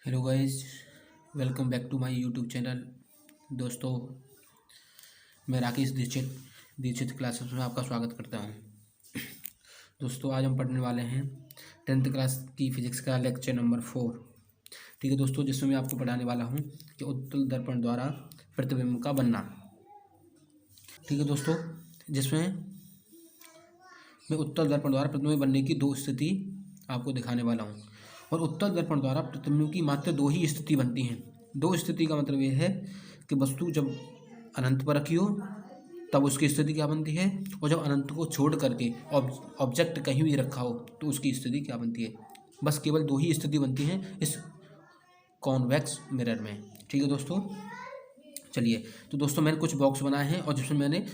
Hello guys, welcome back to my YouTube channel. दोस्तों, मैं Rakesh Dixit classes में आपका स्वागत करता हूं। दोस्तों, आज हम पढ़ने वाले हैं 10th क्लास की फिजिक्स का लेक्चर नंबर 4। ठीक है दोस्तों, जिसमें मैं आपको पढ़ाने वाला हूं कि उत्तल दर्पण द्वारा प्रतिबिंब का बनना। ठीक है दोस्तों, जिसमें मैं उत्तल दर्पण द्वारा प्रतिबिंब बनने की दो स्थिति आपको दिखाने वाला हूँ। और उत्तल दर्पण द्वारा प्रतिबिंब की मात्र दो ही स्थिति बनती हैं। दो स्थिति का मतलब ये है कि वस्तु जब अनंत पर रखी हो तब उसकी स्थिति क्या बनती है, और जब अनंत को छोड़ करके ऑब्जेक्ट कहीं भी रखा हो तो उसकी स्थिति क्या बनती है। बस केवल दो ही स्थिति बनती हैं इस कॉन्वेक्स मिरर में। ठीक है दोस्तों, चलिए। तो दोस्तों, मैंने कुछ बॉक्स बनाए हैं और जिसमें मैंने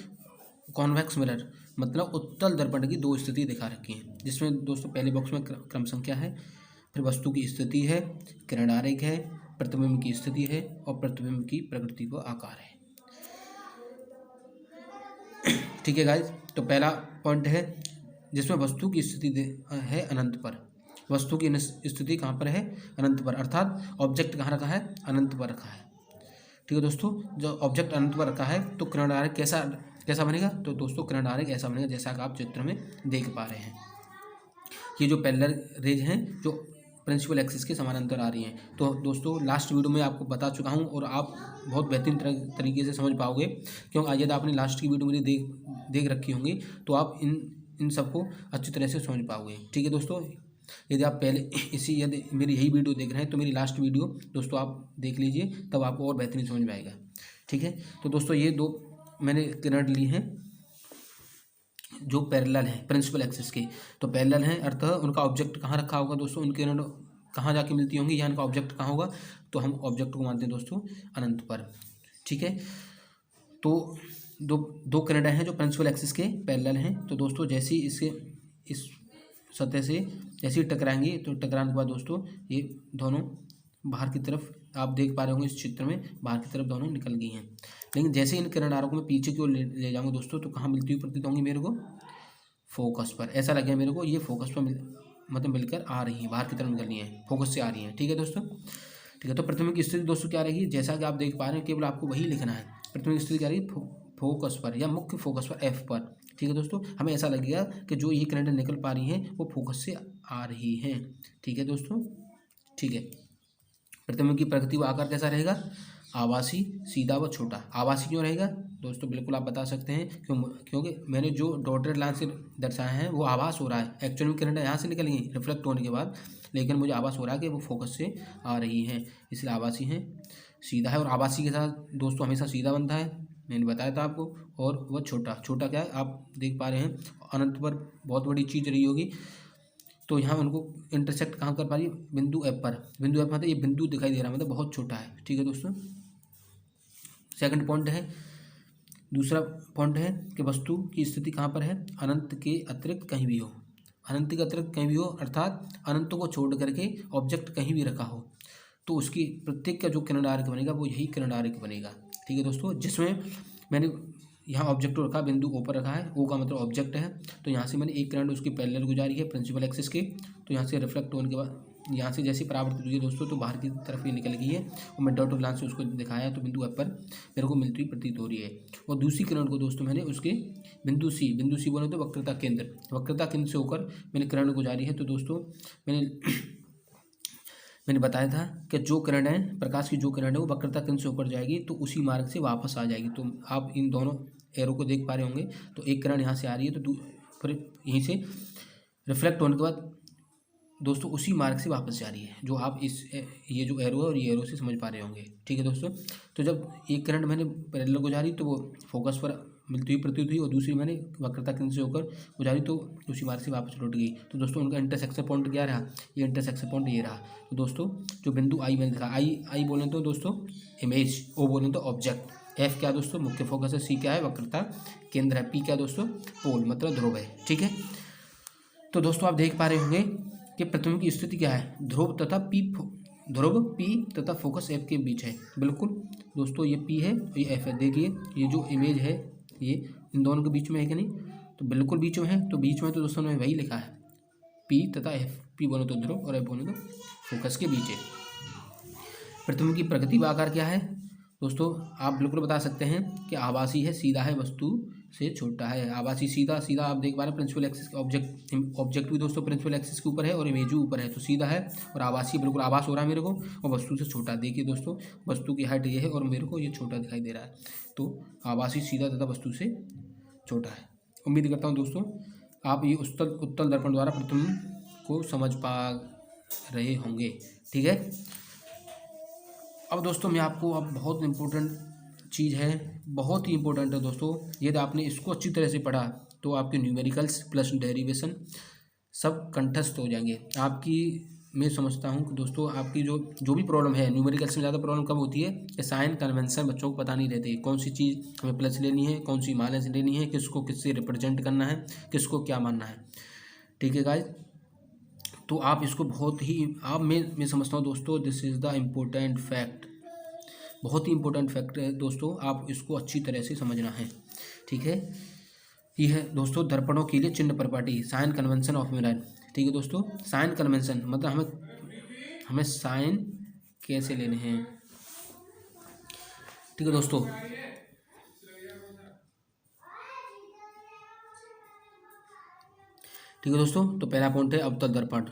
कॉन्वेक्स मिरर मतलब उत्तल दर्पण की दो स्थिति दिखा रखी हैं। जिसमें दोस्तों पहले बॉक्स में क्रम संख्या है, फिर वस्तु की स्थिति है, किरण आरेख है, प्रतिबिंब की स्थिति है और प्रतिबिंब की प्रकृति व आकार है। ठीक है गाइस, तो पहला पॉइंट है जिसमें वस्तु की स्थिति है अनंत पर। वस्तु की स्थिति कहाँ पर है? अनंत पर, अर्थात ऑब्जेक्ट कहाँ रखा है? अनंत पर रखा है। ठीक है दोस्तों, जो ऑब्जेक्ट अनंत पर रखा है तो किरण आरेख कैसा कैसा बनेगा? तो दोस्तों किरण आरेख ऐसा बनेगा जैसा कि आप चित्र में देख पा रहे हैं। ये जो पैरेलल रेज हैं जो प्रिंसिपल एक्सिस के समानांतर आ रही हैं। तो दोस्तों, लास्ट वीडियो में आपको बता चुका हूं और आप बहुत बेहतरीन तरीके से समझ पाओगे, क्योंकि यदि आपने लास्ट की वीडियो मेरी देख रखी होंगी तो आप इन सबको अच्छी तरह से समझ पाओगे। ठीक है दोस्तों, यदि आप पहले यदि मेरी यही वीडियो देख रहे हैं तो मेरी लास्ट वीडियो दोस्तों आप देख लीजिए, तब आपको और बेहतरीन समझ में आएगा। ठीक है, तो दोस्तों ये दो मैंने किरण ली हैं जो पैरेलल हैं प्रिंसिपल एक्सिस के। तो पैरेलल हैं, अर्थात उनका ऑब्जेक्ट कहाँ रखा होगा दोस्तों? उनके किरण कहाँ जाके मिलती होंगी, या इनका ऑब्जेक्ट कहाँ होगा? तो हम ऑब्जेक्ट को मानते हैं दोस्तों अनंत पर। ठीक है, तो दो दो किरणें हैं जो प्रिंसिपल एक्सिस के पैरेलल हैं। तो दोस्तों जैसे ही इस सतह से जैसे ही टकराएंगे तो टकराने के बाद दोस्तों ये दोनों बाहर की तरफ, आप देख पा रहे होंगे इस चित्र में, बाहर की तरफ दोनों निकल गई हैं। लेकिन जैसे इन किरणारों को मैं पीछे की ओर ले जाऊँगा दोस्तों, तो कहाँ मिलती हुई प्रतीत होंगी मेरे को? फोकस पर। ऐसा लगे मेरे को ये फोकस पर मतलब मिलकर आ रही है, बाहर की तरफ निकल रही है, फोकस से आ रही है। ठीक है दोस्तों, ठीक है। तो प्रतिबिंब की स्थिति दोस्तों क्या रहेगी? जैसा कि आप देख पा रहे हैं, केवल आपको वही लिखना है। प्रतिबिंब की स्थिति क्या रहेगी? फोकस पर या मुख्य फोकस पर, एफ पर। ठीक है दोस्तों, हमें ऐसा लगेगा कि जो ये किरणें निकल पा रही हैं वो फोकस से आ रही हैं। ठीक है दोस्तों, ठीक है। प्रतिबिंब की प्रकृति व आकार कैसा रहेगा? आभासी, सीधा व छोटा। आभासी क्यों रहेगा दोस्तों? बिल्कुल आप बता सकते हैं क्योंकि मैंने जो डॉटेड लाइन से दर्शाया है वो आभास हो रहा है। एक्चुअल में किरणें यहाँ से निकली हैं रिफ्लेक्ट होने के बाद, लेकिन मुझे आभास हो रहा है कि वो फोकस से आ रही हैं, इसलिए आभासी हैं। सीधा है, और आभासी के साथ दोस्तों हमेशा सीधा बनता है, मैंने बताया था आपको। और वह छोटा, छोटा क्या है आप देख पा रहे हैं, अनंत पर बहुत बड़ी चीज़ रही होगी। तो यहाँ उनको इंटरसेक्ट कहाँ कर पा रही है? बिंदु एफ पर। बिंदु एफ मतलब ये बिंदु दिखाई दे रहा है, मतलब बहुत छोटा है। ठीक है दोस्तों, सेकंड पॉइंट है, दूसरा पॉइंट है कि वस्तु की स्थिति कहाँ पर है? अनंत के अतिरिक्त कहीं भी हो। अनंत के अतिरिक्त कहीं भी हो, अर्थात अनंत को छोड़ करके ऑब्जेक्ट कहीं भी रखा हो तो उसकी प्रत्येक का जो किरण आरेख बनेगा वो यही किरण आरेख बनेगा। ठीक है दोस्तों, जिसमें मैंने यहाँ ऑब्जेक्ट रखा, बिंदु ओ पर रखा है, ओ का मतलब ऑब्जेक्ट है। तो यहाँ से मैंने एक किरण उसकी पैरेलल गुजारी है प्रिंसिपल एक्सिस के, तो यहाँ से रिफ्लेक्ट होने के बाद यहाँ से जैसे परावर्तित हुई है दोस्तों तो बाहर की तरफ ये निकल गई है, और मैं डॉट लाइन से उसको दिखाया तो बिंदु एफ पर मेरे को मिलती हुई प्रतीत हो रही है। और दूसरी किरण को दोस्तों मैंने उसके बिंदु सी बोले तो वक्रता केंद्र से होकर मैंने किरण गुजारी है। तो दोस्तों मैंने बताया था कि जो किरण है, प्रकाश की जो किरण है वो वक्रता केंद्र से ऊपर जाएगी तो उसी मार्ग से वापस आ जाएगी। तो आप इन दोनों एरो को देख पा रहे होंगे। तो एक किरण यहाँ से आ रही है तो फिर यहीं से रिफ्लेक्ट होने के बाद दोस्तों उसी मार्ग से वापस जा रही है, जो आप ये जो एरो है और ये एरो से समझ पा रहे होंगे। ठीक है दोस्तों, तो जब एक किरण मैंने पैरेलल गुजारी तो वो फोकस पर मिलती हुई प्रतीत हुई, और दूसरी मैंने वक्रता केंद्र से होकर गुजारी तो उसी मार्ग से वापस लौट गई। तो दोस्तों उनका इंटरसेक्शन पॉइंट क्या रहा? ये इंटरसेक्शन पॉइंट ये रहा। तो दोस्तों जो बिंदु आई मैंने दिखा, आई बोले तो दोस्तों इमेज, ओ बोले तो ऑब्जेक्ट, एफ क्या दोस्तों मुख्य फोकस है, सी क्या है वक्रता केंद्र है, पी क्या दोस्तों पोल मतलब ध्रुव है। ठीक है, तो दोस्तों आप देख पा रहे होंगे कि प्रतिबिंब की स्थिति क्या है? ध्रुव पी तथा फोकस एफ के बीच है। बिल्कुल दोस्तों, ये पी है और ये एफ है। देखिए ये जो इमेज है ये इन दोनों के बीच में है कि नहीं? तो बिल्कुल बीच में है। तो बीच में तो दोस्तों ने वही लिखा है, पी तथा एफ। पी बोले तो ध्रुव और एफ बोले तो फोकस के बीच है। प्रतिबिंब की प्रगति व आकार क्या है दोस्तों? आप बिल्कुल बता सकते हैं कि आभासी है, सीधा है, वस्तु से छोटा है। आभासी सीधा, सीधा आप देख पा रहे हैं प्रिंसिपल एक्सिस के ऑब्जेक्ट भी दोस्तों प्रिंसिपल एक्सिस के ऊपर है और इमेज भी ऊपर है, तो सीधा है। और आभासी बिल्कुल आभास हो रहा है मेरे को, और वस्तु से छोटा। देखिए दोस्तों, वस्तु की हाइट ये है और मेरे को ये छोटा दिखाई दे रहा है, तो आभासी सीधा तथा वस्तु से छोटा है। उम्मीद करता हूँ दोस्तों आप ये उत्तल दर्पण द्वारा प्रतिबिंब को समझ पा रहे होंगे। ठीक है, अब दोस्तों मैं आपको अब बहुत इम्पोर्टेंट चीज़ है, बहुत ही इम्पोर्टेंट है दोस्तों। यदि आपने इसको अच्छी तरह से पढ़ा तो आपके न्यूमेरिकल्स प्लस डेरिवेशन सब कंठस्थ हो जाएंगे आपकी। मैं समझता हूँ कि दोस्तों आपकी जो भी प्रॉब्लम है न्यूमेरिकल्स में, ज़्यादा प्रॉब्लम कब होती है कि साइन कन्वेंशन बच्चों को पता नहीं रहती, कौन सी चीज़ हमें प्लस लेनी है, कौन सी माइनस लेनी है, किसको किससे रिप्रेजेंट करना है, किसको क्या मानना है। ठीक है गाइस, तो आप इसको बहुत ही मैं समझता हूँ दोस्तों, this is the important fact, बहुत ही इम्पोर्टेंट फैक्ट है दोस्तों, आप इसको अच्छी तरह से समझना है। ठीक है, ये है दोस्तों दर्पणों के लिए चिन्ह property, sign convention of mirror. ठीक है दोस्तों, साइन कन्वेंशन मतलब हमें साइन कैसे लेने हैं। ठीक है दोस्तों, ठीक है दोस्तों, तो पहला पॉइंट है अवतल दर्पण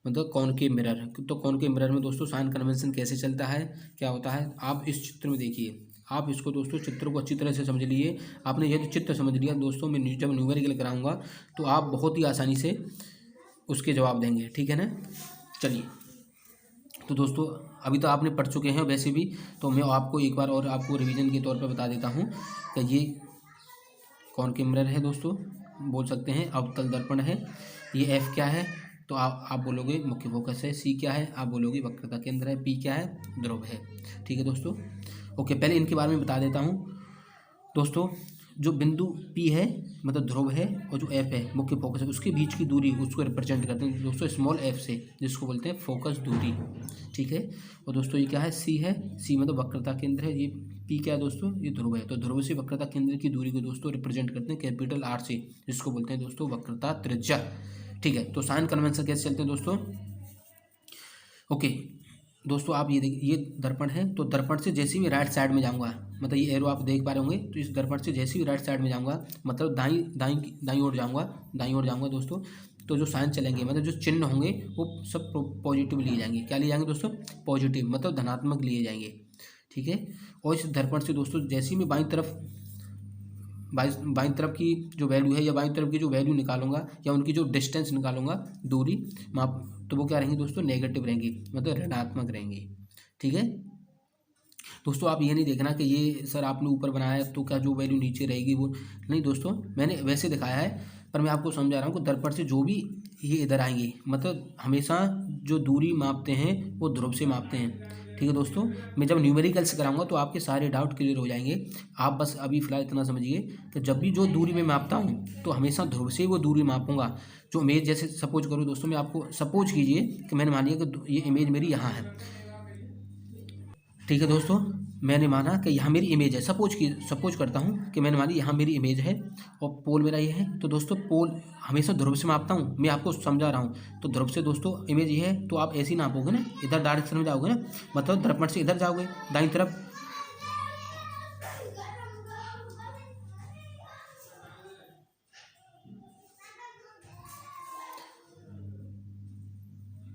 मतलब कॉनकेव मिरर। तो कॉनकेव मिरर में दोस्तों साइन कन्वेंशन कैसे चलता है, क्या होता है, आप इस चित्र में देखिए। आप इसको दोस्तों चित्र को अच्छी तरह से समझ लिए। आपने यदि चित्र समझ लिया दोस्तों, मैं जब न्यूमेरिकल कराऊंगा तो आप बहुत ही आसानी से उसके जवाब देंगे। ठीक है ना, चलिए तो दोस्तों अभी तो आपने पढ़ चुके हैं वैसे भी, तो मैं आपको एक बार और आपको रिवीजन के तौर पर बता देता हूँ कि ये कॉनकेव मिरर है दोस्तों, बोल सकते हैं अवतल दर्पण है। ये एफ क्या है, तो आप बोलोगे मुख्य फोकस है। सी क्या है, आप बोलोगे वक्रता केंद्र है। पी क्या है, ध्रुव है। ठीक है दोस्तों, ओके, पहले इनके बारे में बता देता हूँ दोस्तों। जो बिंदु पी है मतलब ध्रुव है, और जो एफ है मुख्य फोकस है, उसके बीच की दूरी उसको रिप्रेजेंट करते हैं दोस्तों स्मॉल एफ से, जिसको बोलते हैं फोकस दूरी। ठीक है, और दोस्तों ये क्या है, सी है। सी मतलब वक्रता केंद्र है। ये पी क्या है दोस्तों, ये ध्रुव है। तो ध्रुव से वक्रता केंद्र की दूरी को दोस्तों रिप्रेजेंट करते हैं कैपिटल आर से, जिसको बोलते हैं दोस्तों वक्रता त्रिज्या। ठीक है, तो साइन कन्वेंशन कैसे चलते हैं दोस्तों? ओके दोस्तों, आप ये देखिए, ये दर्पण है, तो दर्पण से जैसे ही राइट साइड में जाऊंगा, मतलब ये एरो आप देख पा रहे होंगे, तो इस दर्पण से जैसे ही राइट साइड में जाऊंगा मतलब दाई ओर जाऊंगा दोस्तों, तो जो साइन चलेंगे मतलब जो चिन्ह होंगे वो सब पॉजिटिव लिए जाएंगे। क्या लिए जाएंगे दोस्तों? पॉजिटिव मतलब धनात्मक लिए जाएंगे। ठीक है, और इस दर्पण से दोस्तों जैसे ही मैं बाईं तरफ की जो वैल्यू है या बाईं तरफ की जो वैल्यू निकालूंगा या उनकी जो डिस्टेंस निकालूंगा, दूरी माप, तो वो क्या रहेंगी दोस्तों? नेगेटिव रहेंगी, मतलब ऋणात्मक रहेंगी। ठीक है दोस्तों, आप ये नहीं देखना कि ये सर आपने ऊपर बनाया है तो क्या जो वैल्यू नीचे रहेगी वो नहीं दोस्तों, मैंने वैसे दिखाया है, पर मैं आपको समझा रहा हूँ कि दर्पण से जो भी ये इधर आएंगे मतलब हमेशा जो दूरी मापते हैं वो ध्रुव से मापते हैं। ठीक है दोस्तों, मैं जब न्यूमेरिकल्स कराऊंगा तो आपके सारे डाउट क्लियर हो जाएंगे। आप बस अभी फिलहाल इतना समझिए कि जब भी जो दूरी मैं मापता हूँ तो हमेशा ध्रुव से वो दूरी मापूंगा। जो इमेज जैसे सपोज करूँ दोस्तों, मैं आपको सपोज कीजिए कि मैंने मान लिया कि ये इमेज मेरी यहाँ है। ठीक है दोस्तों, मैंने माना कि यहाँ मेरी इमेज है, सपोज करता हूँ कि मैंने मानी यहाँ मेरी इमेज है और पोल मेरा ये है। तो दोस्तों पोल हमेशा ध्रुव से मापता हूँ, मैं आपको समझा रहा हूँ। तो ध्रुव से दोस्तों इमेज ये है, तो आप ऐसे ही नापोगे ना, इधर डायरेक्शन में जाओगे ना, मतलब दर्पण से इधर जाओगे दाईं तरफ।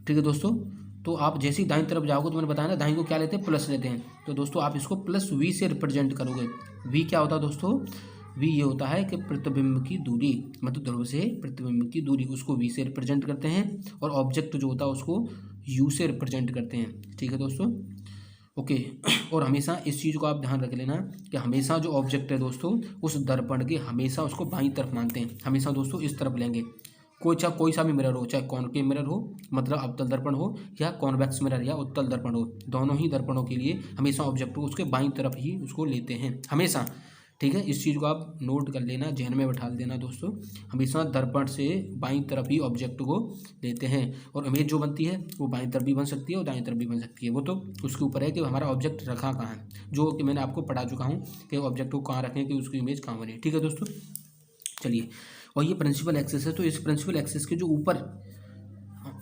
ठीक है दोस्तों, तो आप जैसे ही दाईं तरफ जाओगे तो मैंने बताया ना, दाईं को क्या लेते हैं, प्लस लेते हैं। तो दोस्तों आप इसको प्लस वी से रिप्रेजेंट करोगे। वी क्या होता है दोस्तों? वी ये होता है कि प्रतिबिंब की दूरी, मतलब ध्रुव से प्रतिबिंब की दूरी, उसको वी से रिप्रेजेंट करते हैं, और ऑब्जेक्ट जो होता है उसको यू से रिप्रेजेंट करते हैं। ठीक है दोस्तों, ओके। और हमेशा इस चीज़ को आप ध्यान रख लेना कि हमेशा जो ऑब्जेक्ट है दोस्तों उस दर्पण के हमेशा उसको बाईं तरफ मानते हैं, हमेशा दोस्तों इस तरफ लेंगे। कोई सा भी मिरर हो, चाहे कॉनकेव मिरर हो मतलब अवतल दर्पण हो, या कॉन्वेक्स मिरर या उत्तल दर्पण हो, दोनों ही दर्पणों के लिए हमेशा ऑब्जेक्ट को उसके बाईं तरफ ही उसको लेते हैं हमेशा। ठीक है, इस चीज़ को आप नोट कर लेना, जहन में बैठा देना दोस्तों, हमेशा दर्पण से बाईं तरफ ही ऑब्जेक्ट को लेते हैं। और इमेज जो बनती है वो बाईं तरफ भी बन सकती है और दाईं तरफ भी बन सकती है, वो तो उसके ऊपर है कि हमारा ऑब्जेक्ट रखा कहाँ है, जो कि मैंने आपको पढ़ा चुका हूँ कि ऑब्जेक्ट को कहाँ रखें कि उसकी इमेज कहाँ बने। ठीक है दोस्तों, चलिए, और ये प्रिंसिपल एक्सिस है, तो इस प्रिंसिपल एक्सिस के जो ऊपर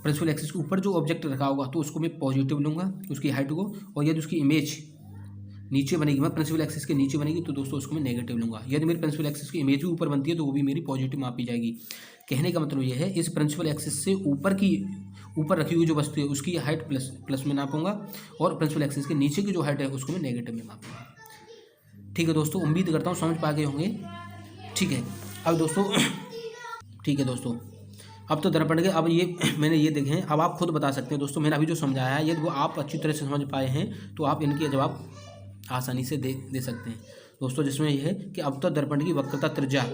प्रिंसिपल एक्सिस के ऊपर जो ऑब्जेक्ट रखा होगा तो उसको मैं पॉजिटिव लूँगा, उसकी हाइट को। और यदि उसकी इमेज नीचे बनेगी, मैं प्रिंसिपल एक्सिस के नीचे बनेगी, तो दोस्तों उसको मैं नेगेटिव लूँगा। यदि मेरी प्रिंसिपल एक्सिस की इमेज भी ऊपर बनती है तो वो भी मेरी पॉजिटिव मापी जाएगी। कहने का मतलब ये है, इस प्रिंसिपल एक्सिस से ऊपर रखी हुई जो वस्तु है उसकी हाइट प्लस में नापूंगा, और प्रिंसिपल एक्सिस के नीचे की जो हाइट है उसको मैं नेगेटिव में मापूंगा। ठीक है दोस्तों, उम्मीद करता हूँ समझ पा गए होंगे। ठीक है, अब दोस्तों ठीक है दोस्तों, अब तो दर्पण के, अब ये मैंने ये देखे हैं, अब आप खुद बता सकते हैं दोस्तों, मैंने अभी जो समझाया है यदि वो आप अच्छी तरह से समझ पाए हैं तो आप इनके जवाब आसानी से दे सकते हैं दोस्तों। जिसमें यह है कि अब तो दर्पण की वक्रता त्रिज्या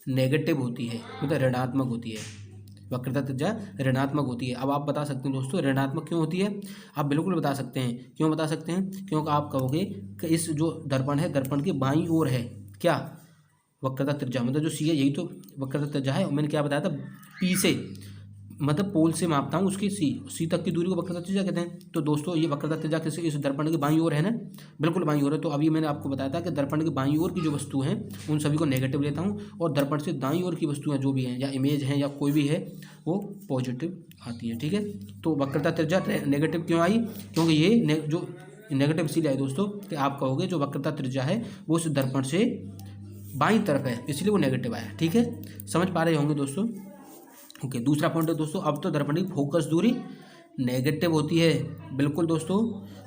नेगेटिव होती है, मतलब ऋणात्मक होती है। वक्रता त्रिज्या ऋणात्मक होती है। अब आप बता सकते हैं दोस्तों ऋणात्मक क्यों होती है, आप बिल्कुल बता सकते हैं। क्यों बता सकते हैं? क्योंकि आप कहोगे कि इस जो दर्पण है, दर्पण के बाईं ओर है क्या वक्रता त्रिज्या, मतलब जो सी है यही तो वक्रता त्रिज्या है। और मैंने क्या बताया था, पी से मतलब पोल से मापता हूँ उसकी सी तक की दूरी को वक्रता त्रिज्या कहते हैं। तो दोस्तों ये वक्रता त्रिज्या किसी इस दर्पण के बाईं ओर है ना, बिल्कुल बाईं ओर है। तो अभी मैंने आपको बताया था कि दर्पण के बाईं ओर की जो वस्तु हैं उन सभी को नेगेटिव लेता हूँ, और दर्पण से दाईं ओर की वस्तुएं जो भी हैं या इमेज हैं या कोई भी है वो पॉजिटिव आती है। ठीक है, तो वक्रता त्रिज्या नेगेटिव क्यों आई? क्योंकि ये जो नेगेटिव इसलिए आई दोस्तों कि आप कहोगे जो वक्रता त्रिज्या है वो उस दर्पण से बाईं तरफ है, इसलिए वो नेगेटिव आया। ठीक है, समझ पा रहे होंगे दोस्तों। ओके, दूसरा पॉइंट है दोस्तों, अब तो दर्पण की फोकस दूरी नेगेटिव होती है। बिल्कुल दोस्तों,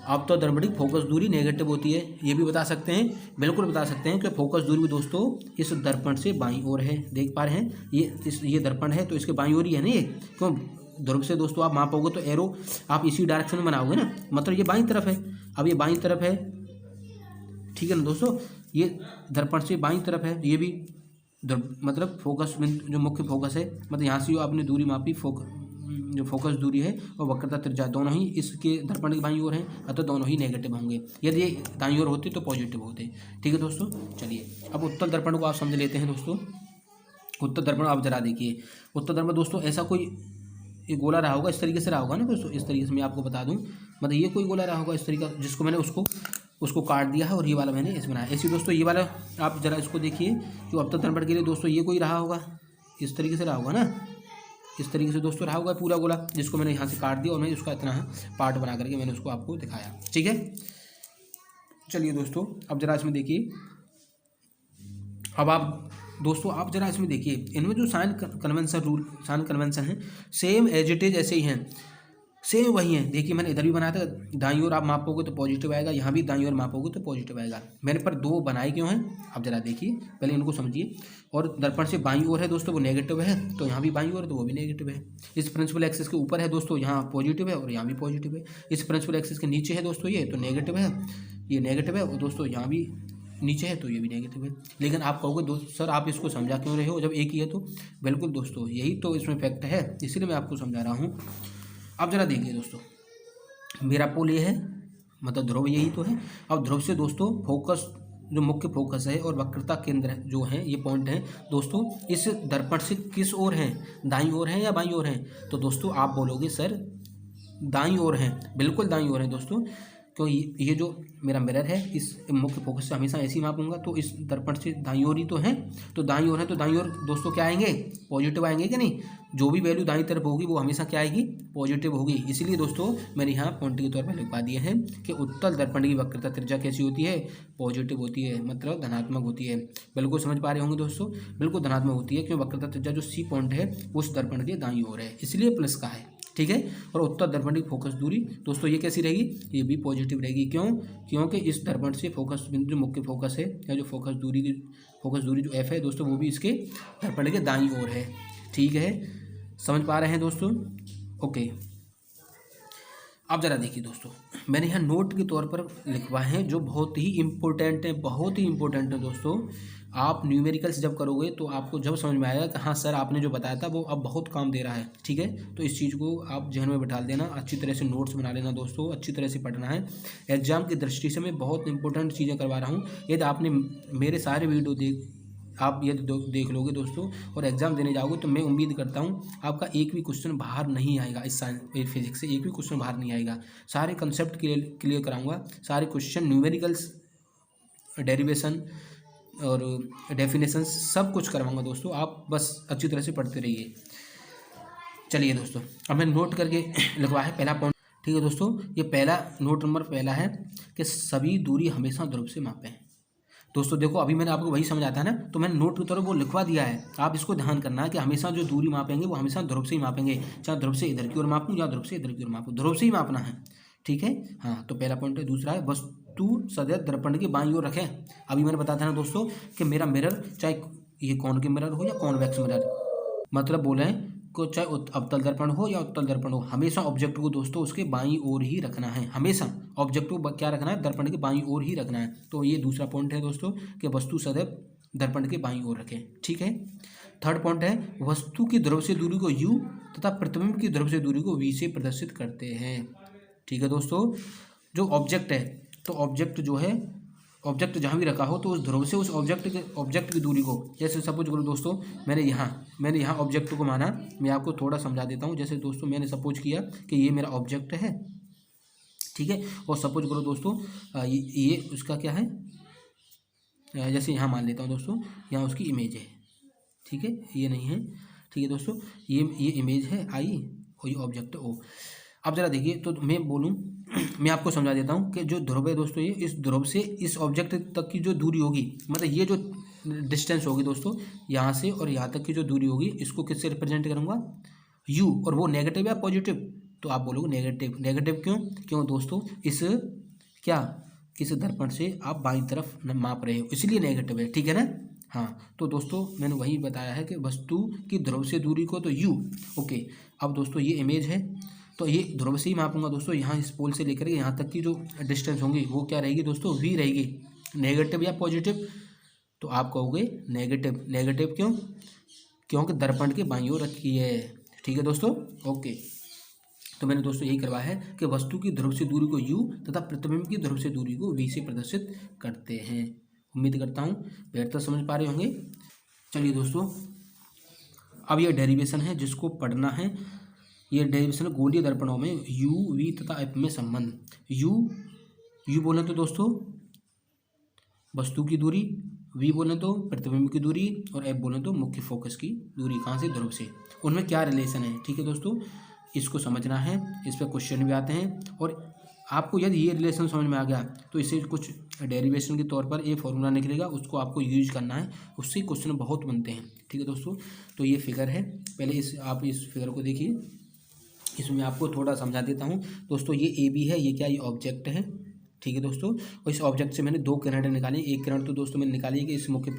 अब तो दर्पण की फोकस दूरी नेगेटिव होती है, ये भी बता सकते हैं, बिल्कुल बता सकते हैं कि फोकस दूरी भी दोस्तों इस दर्पण से बाईं ओर है। देख पा रहे हैं ये दर्पण है तो इसके बाईं ओर ही है ना ये। क्यों? ध्रुव से दोस्तों आप मापोगे तो एरो आप इसी डायरेक्शन में बनाओगे ना, मतलब ये बाईं तरफ है। अब ये बाईं तरफ है, ठीक है ना दोस्तों, ये दर्पण से बाईं तरफ है, ये भी मतलब फोकस जो मुख्य फोकस है, मतलब यहाँ से जो आपने दूरी मापी जो फोकस दूरी है और वक्रता त्रिज्या दोनों ही इसके दर्पण की बाईं ओर हैं, अतः दोनों ही नेगेटिव होंगे। यदि ये दाईं ओर होते तो पॉजिटिव होते। ठीक है दोस्तों, चलिए अब उत्तल दर्पण को आप समझ लेते हैं दोस्तों। उत्तल दर्पण आप जरा देखिए, उत्तल दर्पण दोस्तों ऐसा कोई एक गोला रहा होगा, इस तरीके से रहा होगा ना दोस्तों, इस तरीके से मैं आपको बता दूं, मतलब ये कोई गोला रहा होगा इस तरीका, जिसको मैंने उसको काट दिया है और ये वाला मैंने इस बनाया। ऐसे दोस्तों ये वाला आप जरा इसको देखिए, जो अब तक दर्पण के लिए दोस्तों ये कोई रहा होगा, इस तरीके से रहा होगा ना, इस तरीके से दोस्तों रहा होगा पूरा गोला, जिसको मैंने यहाँ से काट दिया और मैं उसका इतना पार्ट बना करके मैंने उसको आपको दिखाया। ठीक है, चलिए दोस्तों अब जरा इसमें देखिए, अब आप दोस्तों आप जरा इसमें देखिए, इनमें जो साइन कन्वेंशन है सेम एज इट इज ऐसे ही हैं, सेम वही हैं। देखिए मैंने इधर भी बनाया था, दाईं ओर आप मापोगे तो पॉजिटिव आएगा, यहाँ भी दाईं ओर मापोगे तो पॉजिटिव आएगा। मैंने पर दो बनाए क्यों हैं आप जरा देखिए, पहले इनको समझिए। और दर्पण से बाईं ओर है दोस्तों वो नेगेटिव है, तो यहाँ भी बाईं ओर है तो वो भी नेगेटिव है। इस प्रिंसिपल एक्सिस के ऊपर है दोस्तों, यहाँ पॉजिटिव है और यहाँ भी पॉजिटिव है। इस प्रिंसिपल एक्सिस के नीचे है दोस्तों ये, तो नेगेटिव है, ये नेगेटिव है, और दोस्तों यहाँ भी नीचे है तो ये भी नेगेटिव है। लेकिन आप कहोगे दोस्त सर आप इसको समझा क्यों रहे हो जब एक ही है? तो बिल्कुल दोस्तों यही तो इसमें फैक्ट है, इसीलिए मैं आपको समझा रहा हूँ। अब जरा देखिए दोस्तों, मेरा पोल ये है, मतलब ध्रुव यही तो है। अब ध्रुव से दोस्तों फोकस जो मुख्य फोकस है और वक्रता केंद्र जो है, ये पॉइंट है दोस्तों, इस दर्पण से किस ओर है, दाईं ओर है या बाईं ओर है? तो दोस्तों आप बोलोगे सर दाईं ओर है, बिल्कुल दाईं ओर है दोस्तों। तो ये जो मेरा मिरर है इस मुख्य फोकस से हमेशा ऐसे ही मापूंगा, तो इस दर्पण से दाईं ओर ही तो है, तो दाईं ओर है तो दाईं ओर दोस्तों क्या आएंगे? पॉजिटिव आएंगे कि नहीं? जो भी वैल्यू दाईं तरफ होगी वो हमेशा क्या आएगी? पॉजिटिव होगी। इसीलिए दोस्तों मैंने यहाँ पॉइंट के तौर पर लिखवा दिए हैं कि उत्तल दर्पण की वक्रता त्रिज्या कैसी होती है? पॉजिटिव होती है, मतलब धनात्मक होती है। बिल्कुल समझ पा रहे होंगे दोस्तों, बिल्कुल धनात्मक होती है, क्यों? वक्रता त्रिज्या जो सी पॉइंट है उस दर्पण के दाईं ओर है, इसलिए प्लस का है। ठीक है, और उत्तर दर्पण की फोकस दूरी दोस्तों ये कैसी रहेगी? ये भी पॉजिटिव रहेगी। क्यों? क्योंकि इस दर्पण से फोकस बिंदु जो मुख्य फोकस है या जो फोकस दूरी जो एफ है दोस्तों वो भी इसके दर्पण के दाईं ओर है। ठीक है, समझ पा रहे हैं दोस्तों? ओके, अब जरा देखिए दोस्तों, मैंने यहाँ नोट के तौर पर लिखवाए हैं जो बहुत ही इंपॉर्टेंट है, बहुत ही इंपॉर्टेंट है दोस्तों। आप न्यूमेरिकल्स जब करोगे तो आपको जब समझ में आएगा कि हाँ सर आपने जो बताया था वो अब बहुत काम दे रहा है। ठीक है, तो इस चीज़ को आप जहन में बिठा देना, अच्छी तरह से नोट्स बना लेना दोस्तों, अच्छी तरह से पढ़ना है। एग्जाम की दृष्टि से मैं बहुत इंपॉर्टेंट चीज़ें करवा रहा हूँ। यदि आपने मेरे सारे वीडियो आप यदि देख लोगे दोस्तों और एग्ज़ाम देने जाओगे तो मैं उम्मीद करता हूँ आपका एक भी क्वेश्चन बाहर नहीं आएगा, इस साइंस फिजिक्स से एक भी क्वेश्चन बाहर नहीं आएगा। सारे कंसेप्ट क्लियर कराऊंगा, सारे क्वेश्चन न्यूमेरिकल्स, डेरिवेशन और डेफिनेशन सब कुछ करवाऊंगा दोस्तों। आप बस अच्छी तरह से पढ़ते रहिए। चलिए दोस्तों, अब मैंने नोट करके लिखवा है पहला पॉइंट। ठीक है दोस्तों, ये पहला नोट नंबर पहला है कि सभी दूरी हमेशा ध्रुव से मापें। दोस्तों देखो, अभी मैंने आपको वही समझाया था ना, तो मैंने नोट की तरफ वो लिखवा दिया है। आप इसको ध्यान करना है कि हमेशा जो दूरी मापेंगे वो हमेशा ध्रुव से ही मापेंगे, चाहे ध्रुव से इधर की ओर मापूं या ध्रुव से इधर की ओर मापूं, ध्रुव से ही मापना है। ठीक है, हाँ, तो पहला पॉइंट है। दूसरा है वस्तु सदैव दर्पण की बाईं ओर रखें। अभी मैंने बताया था ना दोस्तों कि मेरा मिरर, चाहे ये कॉन के मिरर हो या कॉन्वेक्स मिरर, मतलब बोले को चाहे अवतल दर्पण हो या उत्तल दर्पण हो, हमेशा ऑब्जेक्ट को दोस्तों उसके बाईं ओर ही रखना है। हमेशा ऑब्जेक्ट को क्या रखना है, दर्पण के बाईं ओर ही रखना है। तो ये दूसरा पॉइंट है दोस्तों कि वस्तु सदैव दर्पण के बाईं ओर रखें। ठीक है, थर्ड पॉइंट है वस्तु की ध्रुव से दूरी को u तथा प्रतिबिंब की ध्रुव से दूरी को v से प्रदर्शित करते हैं। ठीक है दोस्तों, जो ऑब्जेक्ट है, तो ऑब्जेक्ट जो है, ऑब्जेक्ट जहाँ भी रखा हो तो उस ध्रुव से उस ऑब्जेक्ट की दूरी को, जैसे सपोज करो दोस्तों, मैंने यहाँ ऑब्जेक्ट को माना। मैं आपको थोड़ा समझा देता हूँ। जैसे दोस्तों मैंने सपोज किया कि ये मेरा ऑब्जेक्ट है, ठीक है, और सपोज करो दोस्तों ये उसका क्या है, जैसे यहाँ मान लेता हूँ दोस्तों, यहाँ उसकी इमेज है। ठीक है, ये नहीं है। ठीक है दोस्तों, ये इमेज है आई और ये ऑब्जेक्ट ओ। अब जरा देखिए, तो मैं बोलूँ, मैं आपको समझा देता हूँ कि जो ध्रुव है दोस्तों, ये इस ध्रुव से इस ऑब्जेक्ट तक की जो दूरी होगी, मतलब ये जो डिस्टेंस होगी दोस्तों, यहाँ से और यहाँ तक की जो दूरी होगी, इसको किससे रिप्रेजेंट करूँगा, u। और वो नेगेटिव या पॉजिटिव, तो आप बोलोगे नेगेटिव। नेगेटिव क्यों दोस्तों, इस दर्पण से आप बाईं तरफ माप रहे हो, इसलिए नेगेटिव है। ठीक है ना। हाँ, तो दोस्तों मैंने वही बताया है कि वस्तु की ध्रुव से दूरी को तो u। ओके, अब दोस्तों ये इमेज है, तो ये ध्रुव से ही मापूंगा दोस्तों। यहाँ इस पोल से लेकर के यहाँ तक की जो डिस्टेंस होंगी वो क्या रहेगी दोस्तों, v रहेगी। नेगेटिव या पॉजिटिव, तो आप कहोगे नेगेटिव। नेगेटिव क्योंकि दर्पण के बाईं ओर रखी है। ठीक है दोस्तों, ओके। तो मैंने दोस्तों यही करवाया है कि वस्तु की ध्रुव से दूरी को u तथा प्रतिबिंब की ध्रुव से दूरी को v से प्रदर्शित करते हैं। उम्मीद करता हूँ बेहतर समझ पा रहे होंगे। चलिए दोस्तों, अब यह डेरिवेशन है जिसको पढ़ना है। ये डेरिवेशन गोलीय दर्पणों में u, v तथा f में संबंध। u बोले तो दोस्तों वस्तु की दूरी, v बोले तो प्रतिबिंब की दूरी, और f बोले तो मुख्य फोकस की दूरी। कहाँ से, ध्रुव से। उनमें क्या रिलेशन है, ठीक है दोस्तों, इसको समझना है। इस पर क्वेश्चन भी आते हैं, और आपको यदि ये रिलेशन समझ में आ गया तो इससे कुछ डेरिवेशन के तौर पर एक फॉर्मूला निकलेगा, उसको आपको यूज करना है, उससे क्वेश्चन बहुत बनते हैं। ठीक है दोस्तों, तो ये फिगर है, पहले आप इस फिगर को देखिए। इसमें आपको थोड़ा समझा देता हूँ दोस्तों। ये ए बी है, ये क्या, ये ऑब्जेक्ट है। ठीक है दोस्तों, और इस ऑब्जेक्ट से मैंने दो किरणें निकाली। एक किरण तो दोस्तों मैंने निकाली है कि इस मुख्य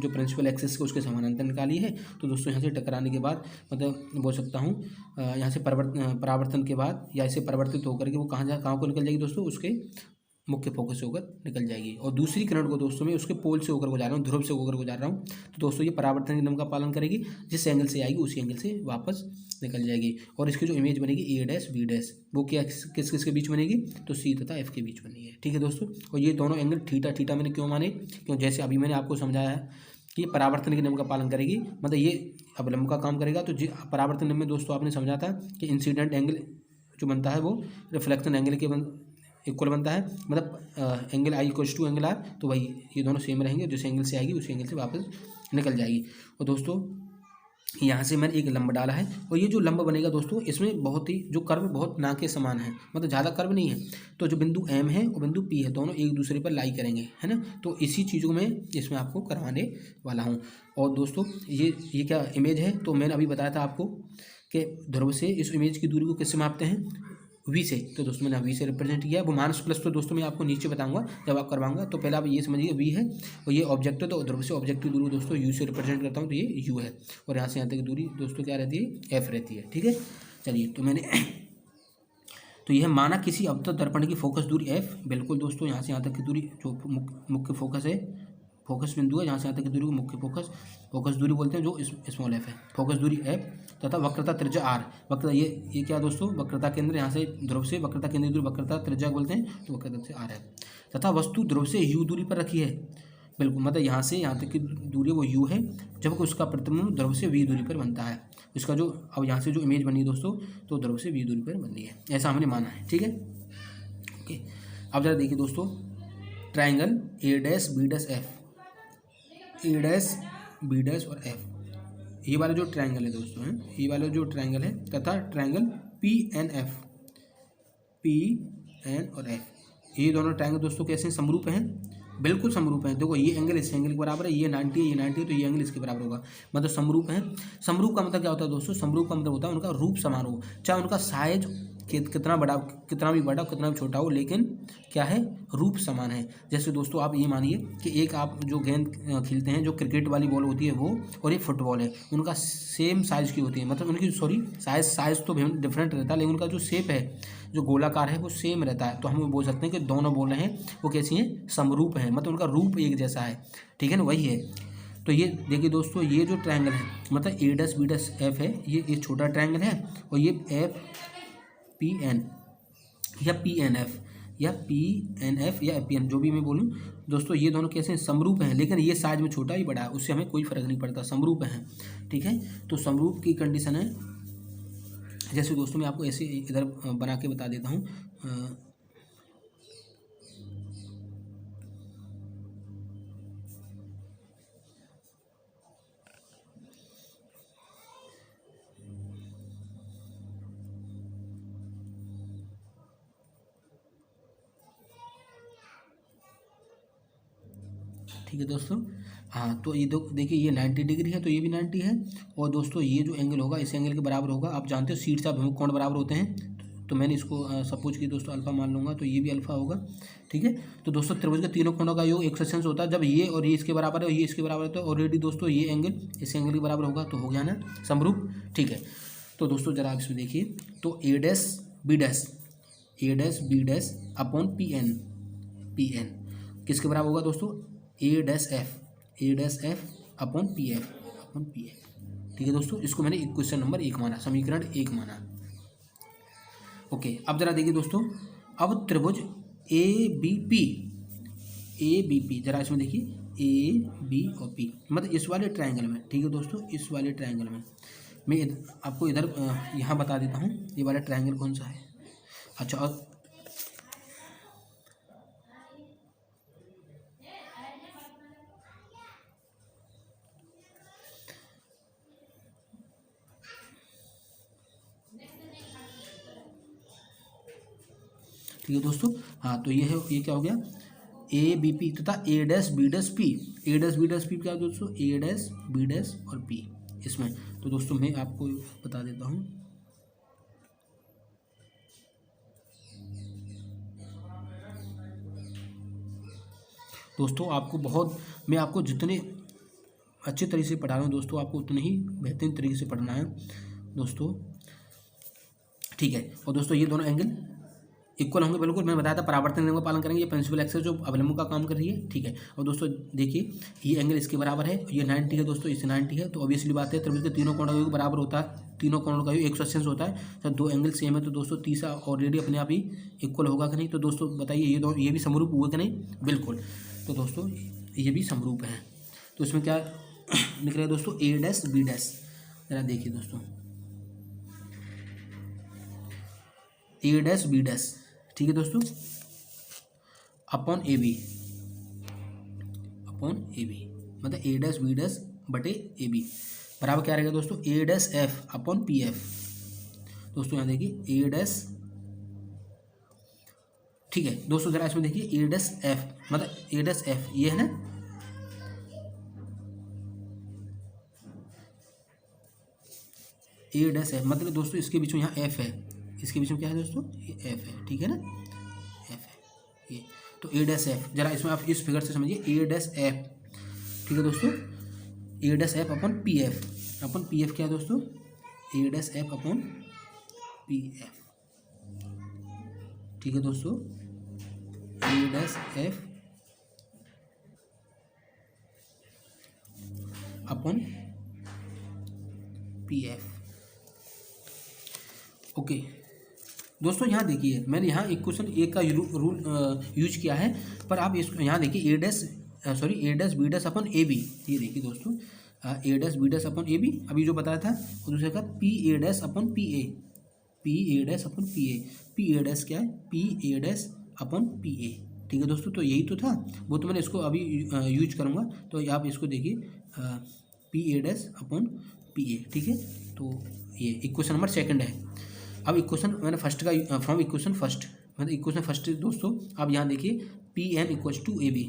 जो प्रिंसिपल एक्सिस को उसके समानांतर निकाली है। तो दोस्तों यहाँ से टकराने के बाद, मतलब बोल सकता हूँ यहाँ से परावर्तन के बाद, या इसे परिवर्तित होकर के वो कहाँ को निकल जाएगी दोस्तों, उसके मुख्य फोकस से होकर निकल जाएगी। और दूसरी किरण को दोस्तों मैं उसके पोल से होकर गुजार रहा हूँ, ध्रुव से होकर गुजार रहा हूँ। तो दोस्तों ये परावर्तन के नियम का पालन करेगी, जिस एंगल से आएगी उसी एंगल से वापस निकल जाएगी। और इसकी जो इमेज बनेगी ए डैश बी डैश, वो क्या किस किस के बीच बनेगी, तो सी तथा एफ के बीच बनी है। ठीक है दोस्तों, और ये दोनों एंगल थीटा मैंने क्यों माने, क्यों, जैसे अभी मैंने आपको समझाया है कि परावर्तन के नियम का पालन करेगी, मतलब ये अवलंब का काम करेगा। तो परावर्तन नियम में दोस्तों आपने समझा था कि इंसिडेंट एंगल जो बनता है वो रिफ्लेक्शन एंगल के इक्वल बनता है, मतलब angle i equals to angle r. तो वही ये दोनों सेम रहेंगे, जिस एंगल से आएगी उसी एंगल से वापस निकल जाएगी। और दोस्तों यहाँ से मैंने एक लंब डाला है, और ये जो लंब बनेगा दोस्तों, इसमें बहुत ही जो कर्व बहुत ना के समान है, मतलब ज़्यादा कर्व नहीं है। तो जो बिंदु एम है और बिंदु पी है, दोनों एक दूसरे पर लाई करेंगे, है ना। तो इसी चीज़ को मैं इसमें आपको करवाने वाला हूँ। और दोस्तों ये क्या इमेज है, तो मैंने अभी बताया था आपको कि ध्रुव से इस इमेज की दूरी को किससे मापते हैं, वी से। तो दोस्तों मैंने वी से रिप्रेजेंट किया। वो माइनस प्लस तो दोस्तों मैं आपको नीचे बताऊंगा जब आप करवाऊंगा। तो पहले आप ये समझिए वी है और ये ऑब्जेक्ट है, तो ध्रुव से ऑब्जेक्ट की दूरी दोस्तों यू से रिप्रेजेंट करता हूँ, तो ये यू है। और यहाँ से यहाँ तक की दूरी दोस्तों क्या रहती है, एफ रहती है। ठीक है, चलिए, तो मैंने तो यह माना किसी अवतल दर्पण की फोकस दूरी एफ। बिल्कुल दोस्तों, यहाँ से यहाँ तक की दूरी जो मुख्य फोकस है, फोकस बिंदु है, जहाँ से यहाँ तक की दूरी को मुख्य फोकस दूरी बोलते हैं, जो स्मॉल एफ है। फोकस दूरी एफ तथा वक्रता त्रिज्या आर। वक्रता ये क्या दोस्तों, वक्रता केंद्र, यहाँ से ध्रुव से वक्रता केंद्र दूरी वक्रता त्रिज्या बोलते हैं, तो वक्रता से आर है। तथा वस्तु ध्रुव से यू दूरी पर रखी है। बिल्कुल, मतलब यहाँ से यहाँ तक की दूरी वो यू है, जबकि उसका प्रतिबिंब ध्रुव से वी दूरी पर बनता है। इसका जो अब यहाँ से जो इमेज बनी है दोस्तों, तो ध्रुव से वी दूरी पर बनी है, ऐसा हमने माना है। ठीक है, ओके। अब जरा देखिए दोस्तों, triangle A dash B dash F, A dash B dash और एफ, ये वाला जो ट्रायंगल है दोस्तों है, ये वाला जो ट्रायंगल है तथा ट्रायंगल PNF, PN और F, ये दोनों ट्रायंगल दोस्तों कैसे हैं? समरूप हैं, बिल्कुल समरूप हैं। देखो ये एंगल इस एंगल के बराबर है, ये 90 है, ये 90 है, तो ये एंगल इसके बराबर होगा, मतलब समरूप हैं। समरूप का मतलब क्या होता है दोस्तों? समरूप का मतलब होता है उनका रूप समान हो, चाहे उनका साइज कितना बड़ा, कितना भी बड़ा, कितना भी छोटा हो, लेकिन क्या है? रूप समान है। जैसे दोस्तों आप ये मानिए कि एक आप जो गेंद खेलते हैं, जो क्रिकेट वाली बॉल होती है वो, और एक फुटबॉल है, उनका सेम साइज़ की होती है, मतलब उनकी साइज़ तो डिफरेंट रहता है, लेकिन उनका जो शेप है, जो गोलाकार है, वो सेम रहता है। तो हम बोल सकते हैं कि दोनों बॉलें हैं वो कैसी हैं? समरूप हैं, मतलब उनका रूप एक जैसा है, ठीक है ना, वही है। तो ये देखिए दोस्तों, ये जो ट्रायंगल है, मतलब A', B', F है, ये छोटा ट्रायंगल है, और ये FPN या PNF या PNF या FPN, जो भी मैं बोलूँ दोस्तों, ये दोनों कैसे हैं? समरूप हैं, लेकिन ये साइज में छोटा ही बड़ा है, उससे हमें कोई फर्क नहीं पड़ता, समरूप हैं, ठीक है। तो समरूप की कंडीशन है, जैसे दोस्तों मैं आपको ऐसे इधर बना के बता देता हूँ। ठीक है दोस्तों, हाँ, तो ये देखिए ये 90 डिग्री है, तो ये भी 90 है, और दोस्तों ये जो एंगल होगा इस एंगल के बराबर होगा। आप जानते हो शीर्ष अभिमुख कोण बराबर होते हैं, तो मैंने इसको सपोज की दोस्तों अल्फा मान लूँगा, तो ये भी अल्फा होगा, ठीक है। तो दोस्तों त्रिभुज के तीनों कोणों का योग 180 होता है, जब ये और ये इसके बराबर है और ये इसके बराबर है, तो ऑलरेडी दोस्तों ये एंगल इस एंगल के बराबर होगा, तो हो गया ना समरूप, ठीक है। तो दोस्तों जरा आप इसमें देखिए, तो A', अपॉन PN किसके बराबर होगा दोस्तों? A', अपॉन PF, ठीक है दोस्तों। इसको मैंने क्वेश्चन नंबर 1 माना, समीकरण 1 माना। ओके, अब जरा देखिए दोस्तों, अब त्रिभुज ABP जरा इसमें देखिए, AB और P, मतलब इस वाले ट्रायंगल में, ठीक है दोस्तों, इस वाले ट्रायंगल में मैं आपको इधर यहाँ बता देता हूँ, ये वाला ट्रायंगल कौन सा है। अच्छा, और ठीक है दोस्तों, हाँ, तो ये क्या हो गया? ABP तथा A', B', क्या है दोस्तों? A', B' और P इसमें। तो दोस्तों मैं आपको बता देता हूँ, दोस्तों मैं आपको जितने अच्छे तरीके से पढ़ा रहा हूँ दोस्तों, आपको उतने ही बेहतरीन तरीके से पढ़ना है दोस्तों, ठीक है। और दोस्तों ये दोनों एंगल इक्वल होंगे, बिल्कुल मैंने बताया था, परावर्तन नियम का पालन करेंगे, ये प्रिंसिपल एक्सेस जो अवलंबों का काम कर रही है, ठीक है। और दोस्तों देखिए ये एंगल इसके बराबर है, ये 90 है दोस्तों, इससे 90 है, तो ऑब्वियसली बात है त्रिभुज के तीनों कोणों का योग बराबर होता है, तीनों कोणों का योग 180 होता है, तो दो एंगल सेम है, तो दोस्तों तीसरा ऑलरेडी अपने आप ही इक्वल होगा कि नहीं? तो दोस्तों बताइए ये भी समरूप हुआ कि नहीं? बिल्कुल। तो दोस्तों ये भी समरूप है, तो इसमें क्या लिख रहे हैं दोस्तों? A', B', जरा देखिए दोस्तों, A', B', ठीक है दोस्तों, अपॉन AB, मतलब A', B' बटे AB बराबर क्या रहेगा दोस्तों? A', F upon PF। दोस्तों यहाँ देखिए A', ठीक है दोस्तों, जरा इसमें देखिए A', F, मतलब A', F ये है ना, A', F, मतलब दोस्तों इसके बीच में यहाँ F है, इसके बीच में क्या है दोस्तों? ये F है, ठीक है ना, F है ये, तो A', F, जरा इसमें आप इस फिगर से समझिए, A', F, ठीक है दोस्तों, A', F अपॉन PF क्या है दोस्तों? A', F अपॉन PF, ठीक है दोस्तों, A', F upon PF। Okay दोस्तों, यहाँ देखिए मैंने यहाँ एक क्वेश्चन एक का रूल यूज किया है, पर आप इसको यहाँ देखिए A', B' अपॉन AB, ये देखिए दोस्तों, A', B' अपॉन AB अभी जो बताया था, और दूसरे का PA' अपॉन PA, PA' क्या है? PA' अपॉन PA, ठीक है दोस्तों। तो यही तो था, वो तो मैंने इसको अभी यूज करूँगा, तो आप इसको देखिए, PA' अपॉन पी ए, ठीक है। तो ये इक्वेशन नंबर सेकंड है। अब इक्वेशन मैंने फर्स्ट का फ्रॉम इक्वेशन फर्स्ट, मतलब इक्वेशन फर्स्ट दोस्तों अब यहाँ देखिए P N equals to A B.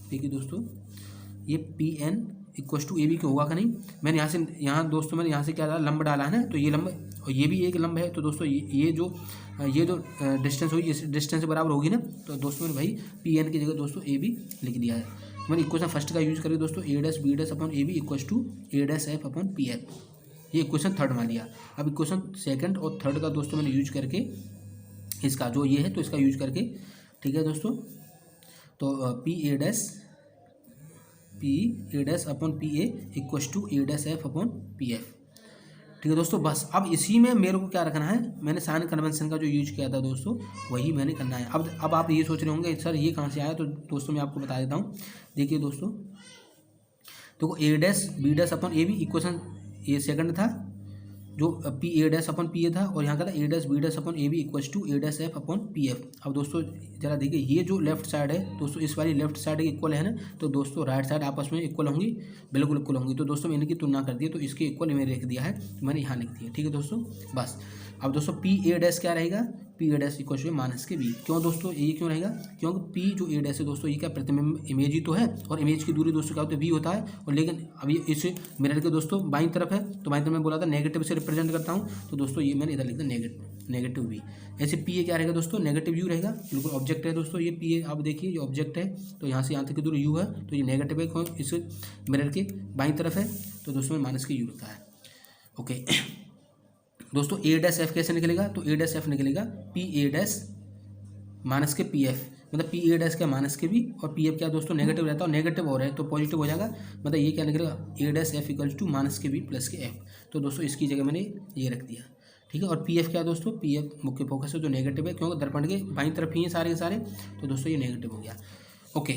देखिए दोस्तों ये P N equals to A B क्यों होगा का नहीं, मैंने यहाँ दोस्तों मैंने यहाँ से क्या डाला, लंब डाला है ना, तो ये लंब और ये भी एक लंब है, तो दोस्तों ये जो डिस्टेंस हुई इस डिस्टेंस से बराबर होगी ना, तो दोस्तों मैंने भाई पी एन की जगह दोस्तों ए बी लिख दिया है। मैंने इक्वेशन फर्स्ट का यूज करिए दोस्तों, A dash B dash upon A B equals to A dash F upon P F, ये इक्वेशन थर्ड मान लिया। अब इक्वेशन सेकंड और थर्ड का दोस्तों मैंने यूज करके इसका जो ये है तो इसका यूज करके, ठीक है दोस्तों, तो P A dash upon P A equals to A dash F upon P F, ठीक है दोस्तों। बस अब इसी में मेरे को क्या रखना है, मैंने साइन कन्वेंशन का जो यूज किया था दोस्तों वही मैंने करना है। अब आप ये सोच रहे होंगे सर ये कहाँ से आया, तो दोस्तों मैं आपको बता देता हूँ। देखिए दोस्तों तो A dash B dash upon A B equation ये सेकंड था, जो P A dash upon P A था, और यहाँ का था A dash B dash upon A B equals to A dash F upon P F. अब दोस्तों जरा देखिए ये जो लेफ्ट साइड है दोस्तों, इस वाली लेफ्ट साइड इक्वल है ना, तो दोस्तों राइट साइड आपस में इक्वल होंगी, बिल्कुल इक्वल होंगी। तो दोस्तों मैंने इनकी तुलना कर दी, तो इसके इक्वल मैंने लिख दिया है, तो मैंने यहाँ लिख दिया, ठीक है दोस्तों। बस अब दोस्तों पी ए डैश क्या रहेगा, P A dash equal to minus K B. क्यों दोस्तों ये क्यों रहेगा, क्योंकि पी जो ए डैश है दोस्तों ये क्या प्रतिबिंब इमेज ही तो है, और इमेज की दूरी दोस्तों क्या होती है वी होता है, और लेकिन अभी इस मिरर के दोस्तों बाईं तरफ है, तो बाईं तरफ मैं बोला था नेगेटिव से रिप्रेजेंट करता हूँ, तो दोस्तों ये मैंने इधर लिखा नेगेटिव वी। ऐसे पी ए क्या रहेगा दोस्तों, नेगेटिव यू रहेगा, बिल्कुल ऑब्जेक्ट है दोस्तों ये पी ए। आप देखिए ये ऑब्जेक्ट है, तो यहाँ से यहाँ तक की दूरी यू है, तो ये नेगेटिव है, क्यों इस मिरर के बाईं तरफ है, तो दोस्तों माइनस के यू लिखा है। ओके दोस्तों ए डैश एफ कैसे निकलेगा, तो ए डैश एफ निकलेगा पी ए डैश माइनस के पी एफ, मतलब पी ए डैश का माइनस के भी, और पी एफ क्या दोस्तों नेगेटिव रहता है, और नेगेटिव हो रहा है तो पॉजिटिव हो जाएगा, मतलब ये क्या निकलेगा A dash F equals to minus K B plus K F. तो दोस्तों इसकी जगह मैंने ये रख दिया, ठीक है। और पी एफ क्या दोस्तों, पी एफ मुख्य फोकस है जो नेगेटिव है, क्योंकि दर्पण के बाईं तरफ ही है सारे के सारे, तो दोस्तों ये नेगेटिव हो गया। ओके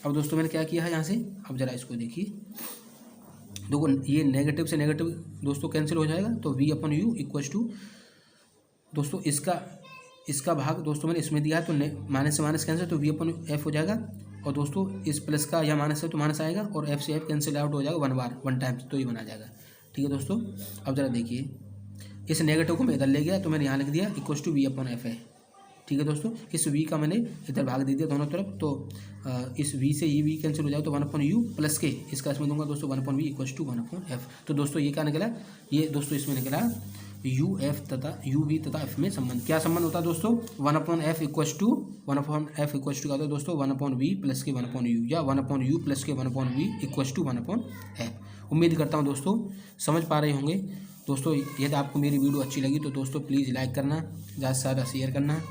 अब दोस्तों मैंने क्या किया है यहाँ से, अब जरा इसको देखिए, देखो ये नेगेटिव से नेगेटिव दोस्तों कैंसिल हो जाएगा, तो V upon U equals to दोस्तों इसका भाग दोस्तों मैंने इसमें दिया है, तो माइनस से माइनस कैंसिल, तो वी अपॉन एफ हो जाएगा, और दोस्तों इस प्लस का या माइनस है तो माइनस आएगा, और एफ से एफ कैंसिल आउट हो जाएगा वन टाइम्स, तो ये बना जाएगा, ठीक है दोस्तों। अब जरा देखिए इस नेगेटिव को मैं इधर ले गया, तो मैंने यहाँ लिख दिया equals to V upon F है, ठीक है दोस्तों। इस v का मैंने इधर भाग दे दिया दोनों तरफ, तो इस v से ये v कैंसिल हो जाए, तो 1/u प्लस के इसका इसमें दूंगा दोस्तों 1/v इक्वल्स टू 1/f। तो दोस्तों ये क्या निकला, ये दोस्तों इसमें निकला uf तथा uv तथा f में संबंध। क्या संबंध होता है दोस्तों, 1/f इक्वल्स टू क्या होता है दोस्तों 1/v प्लस के 1/u, या 1/u प्लस के 1/v इक्वल्स टू 1/f। उम्मीद करता हूँ दोस्तों समझ पा रहे होंगे दोस्तों। यदि आपको मेरी वीडियो अच्छी लगी तो दोस्तों प्लीज़ लाइक करना, ज़्यादा से ज़्यादा शेयर करना,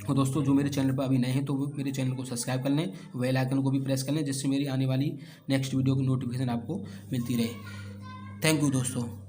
और दोस्तों जो मेरे चैनल पर अभी नए हैं तो वो मेरे चैनल को सब्सक्राइब कर लें, बेल आइकन को भी प्रेस कर लें, जिससे मेरी आने वाली नेक्स्ट वीडियो की नोटिफिकेशन आपको मिलती रहे। थैंक यू दोस्तों।